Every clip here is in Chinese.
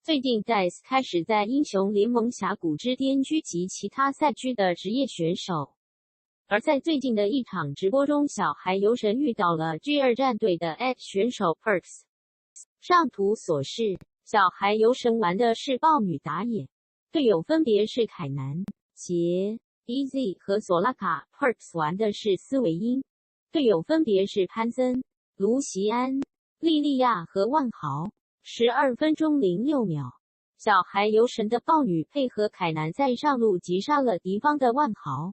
最近 DICE 开始在英雄联盟峡谷之巅狙击其他赛区的职业选手。而在最近的一场直播中，小孩游神遇到了 G2 战队的 Edge 选手 Perks。上图所示，小孩游神玩的是豹女打野，队友分别是凯南、杰、EZ 和索拉卡 ，Perks 玩的是斯维因，队友分别是潘森、卢锡安、莉莉娅和万豪。12分钟06秒，小孩游神的豹女配合凯南在上路击杀了敌方的万豪。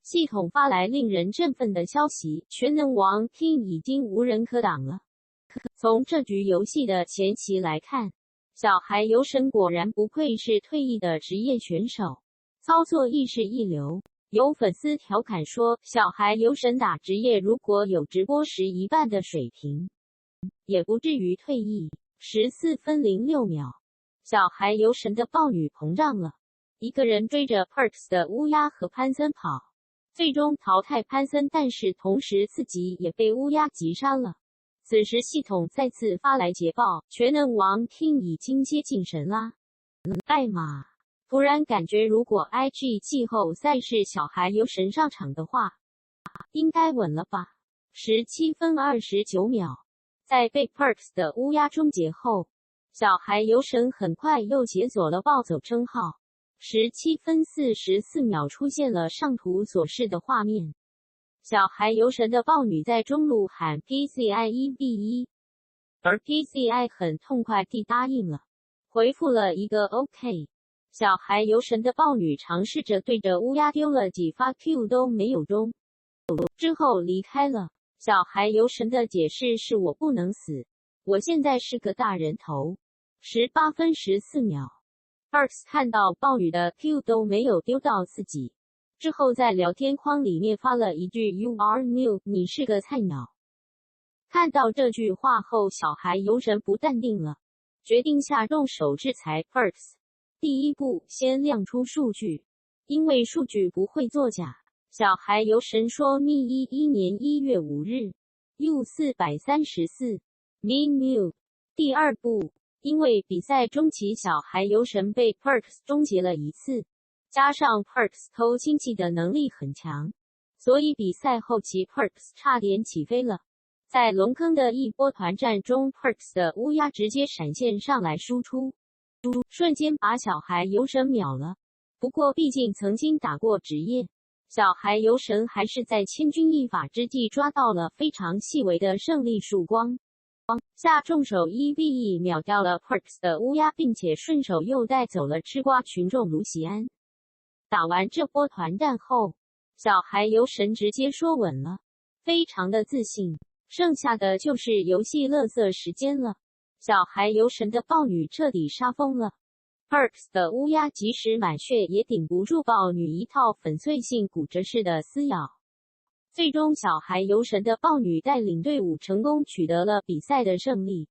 系统发来令人振奋的消息，全能王 King 已经无人可挡了。从这局游戏的前期来看，小孩游神果然不愧是退役的职业选手，操作亦是一流。有粉丝调侃说，小孩游神打职业如果有直播时一半的水平，也不至于退役。14分06秒，小孩游神的豹女膨胀了，一个人追着 Perks 的乌鸦和潘森跑，最终淘汰潘森，但是同时自己也被乌鸦击杀了。此时系统再次发来捷报，全能王 King 已经接近神啦。艾玛突然感觉，如果 IG 季后赛是小孩游神上场的话，应该稳了吧。17分29秒。在被 Perks 的乌鸦终结后，小孩游神很快又解锁了暴走称号。17分44秒出现了上图所示的画面，小孩游神的豹女在中路喊 PCI 1v1，而 PCI 很痛快地答应了，回复了一个 OK。小孩游神的豹女尝试着对着乌鸦丢了几发 Q 都没有中，之后离开了。小孩游神的解释是：我不能死，我现在是个大人头。18分14秒 ，Perks 看到豹女的 Q 都没有丢到自己，之后在聊天框里面发了一句 You are new， 你是个菜鸟。看到这句话后，小孩游神不淡定了，决定下重手制裁 Perks。第一步，先亮出数据，因为数据不会作假。小孩游神说密11年1月5日 U434 Mean New。 第二步，因为比赛中期小孩游神被 Perks 终结了一次，加上 Perks 偷亲戚的能力很强，所以比赛后期 Perks 差点起飞了。在龙坑的一波团战中， Perks 的乌鸦直接闪现上来输出，瞬间把小孩游神秒了。不过毕竟曾经打过职业，小孩游神还是在千钧一发之际抓到了非常细微的胜利曙光，下重手 1v1 秒掉了 Perks 的乌鸦，并且顺手又带走了吃瓜群众卢锡安。打完这波团战后，小孩游神直接说稳了，非常的自信，剩下的就是游戏垃圾时间了。小孩游神的豹女彻底杀疯了。Perks 的乌鸦即使满血也顶不住豹女一套粉碎性骨折式的撕咬，最终小孩游神的豹女带领队伍成功取得了比赛的胜利。